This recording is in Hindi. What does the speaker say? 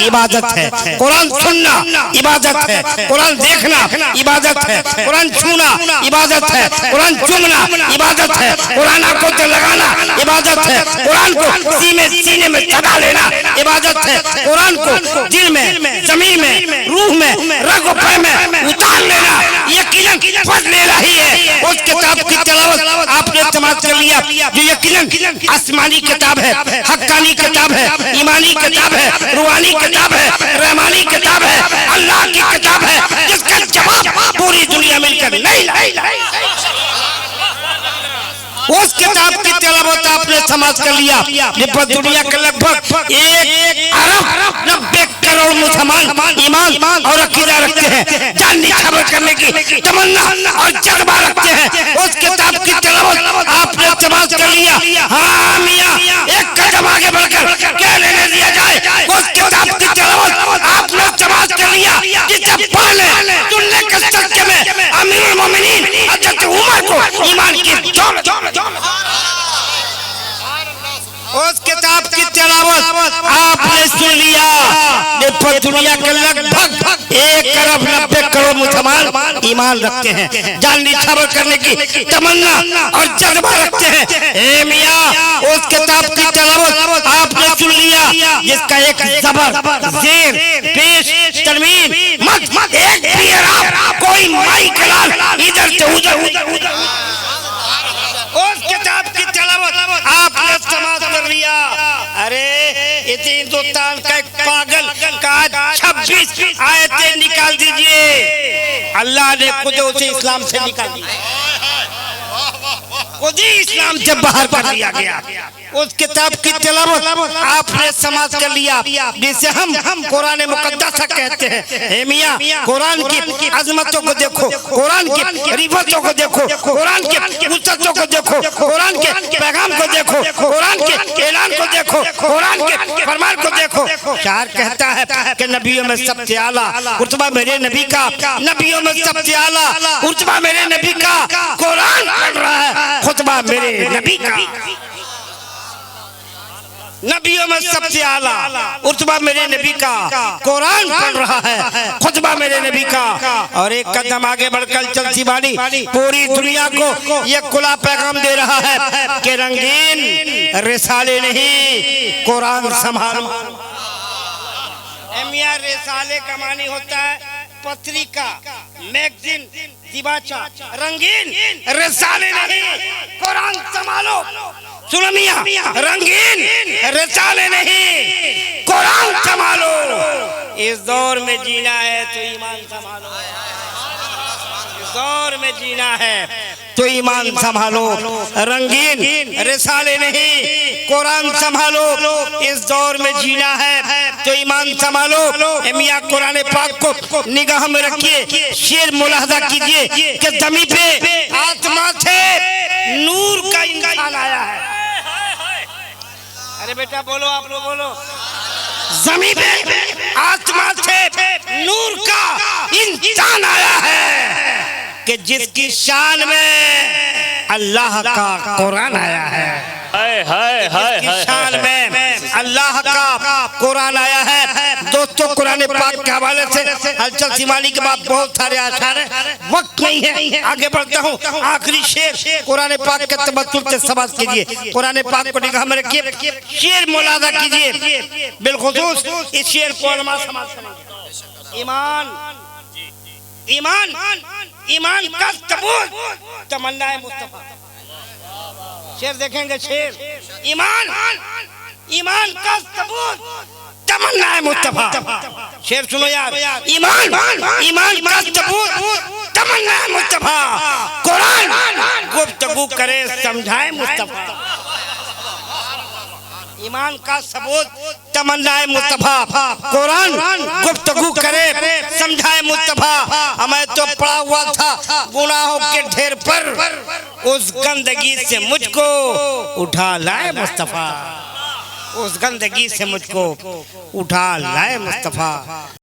इबादत है, कुरान सुनना इबादत है, कुरान देखना इबादत है, कुरान छूना इबादत है, कुरान चूमना इबादत है, कुरान आंखों से लगाना इबादत है, कुरान को सीने में दबा लेना इबादत है, कुरान को दिल में, जमीन में, रूह में, रग पे में उतार लेना यकीनन पढ़ लेना ही है। उस किताब की तिलावत आपने समाप्त कर लिया जो यकीनन आसमानी किताब है, हक्कानी किताब है, ईमानी किताब है, रूहानी किताब है, रहमानी किताब है, अल्लाह की किताब है जिसका जवाब पूरी दुनिया मिलकर नहीं लाई। उस किताब की तिलावत आपने समाप्त कर लिया। दुनिया के लगभग 1 अरब 90 करोड़ मुसलमान ईमान और अकीदा रखते हैं, जान निछावर करने की तमन्ना और जज्बा रखते हैं। उस किताब की तिलावत आपने समाप्त कर लिया। हाँ मियां, एक कदम आगे बढ़कर क्या लेने दिया जाए। उस किताब की तिलावत आपने समाप्त कर लिया जिसे पढ़ ले सुनने के सच्चे में अमीरुल मोमिनीन हज़रत उमर को ईमान की दौलत। उस किताब की तिलावत आपने सुन लिया। दुनिया के लगभग 1 अरब 90 करोड़ मुसलमान ईमान रखते हैं, जान निछावर करने की तमन्ना और जज्बा रखते हैं। ए मियां, उस किताब की तिलावत आपने सुन लिया जिसका एक जबर, जेर, पेश, तनवीन, मत एक भी एराब, कोई माई कलाल इधर से उधर। उस किताब की तिलावत आपने समाप्त कर लिया। अरे इतने हिंदुस्तान का एक पागल का 26 आयतें निकाल दीजिए। अल्लाह ने खुद उसे इस्लाम से निकाल दिया, खुद ही इस्लाम से बाहर कर दिया गया। उस किताब की तिलावत आपने समाप्त कर लिया जिसे हम कुरान मुकद्दस कहते हैं। हे मियां, कुरान की अजमतों को देखो, कुरान की रिफतों को देखो, कुरान की उस्सतों को देखो, कुरान के पैगाम को देखो, कुरान के ऐलान को देखो, कुरान के फरमान को देखो। शायर कहता है कि नबियों में सबसे आला रुतबा मेरे नबी का, नबियों में सबसे आला रुतबा मेरे नबी का कुरान पढ़ रहा है, खुतबा मेरे नबी का। नबियों में सबसे आला रुतबा मेरे नबी का कुरान पढ़ रहा है, खुतबा मेरे नबी का। और एक कदम आगे बढ़कर चलती बानी पूरी दुनिया को ये खुला पैगाम दे रहा है कि रंगीन रिसाले नहीं, कुरान संभालो। मियां, रिसाले का मानी होता है पत्रिका, मैगजीन, दिबाचा। रंगीन रिसाले नहीं, कुरान संभालो। सुनो मियां, रंगीन रिसाले नहीं, कुरान संभालो। इस दौर में जीना है तो ईमान संभालो, इस दौर में जीना है तो ईमान संभालो। रंगीन रिसाले नहीं, कुरान संभालो। इस दौर में जीना है तो ईमान संभालो। मियां, कुरान पाक को निगाह में रखिए, शेर मुलाहजा कीजिए कि जमीन पे आसमान से नूर का इंसान आया है। अरे बेटा बोलो, आप लोग बोलो। जमीन पे आसमान से नूर का इंसान आया है कि जिसकी शान में अल्लाह का कुरान आया है। जिसकी शान में अल्लाह का कुरान आया है। दोस्तों, कुरान पाक के हवाले से हलचल सीमानी के बाद बहुत सारे आसार हैं, वक्त नहीं है, आगे बढ़ता हूँ। आखिरी शेर कुरान पाक के तबस्सुर से समाप्त कीजिए। कुरान पाक को निगाह में रखिए, शेर मुलाजा कीजिए। बिलखुसूस इस शेर को उलमा समाप्त करेंगे। ईमान, ईमान, ईमान का सबूत तमन्ना है मुस्तफा। शेर देखेंगे, शेर ईमान, ईमान का सबूत तमन्ना है मुस्तफा। शेर सुनो यार, ईमान, ईमान का सबूत तमन्ना है मुस्तफा। कुरान गुफ्तगू करे समझाए मुस्तफा। ईमान का सबूत तमन्ना है मुस्तफा, कुरान गुफ्तगू करे समझाए मुस्तफा। हमें तो पड़ा हुआ था गुनाहों के ढेर पर, उस गंदगी से मुझको उठा लाए मुस्तफा, उस गंदगी से मुझको उठा लाए मुस्तफा।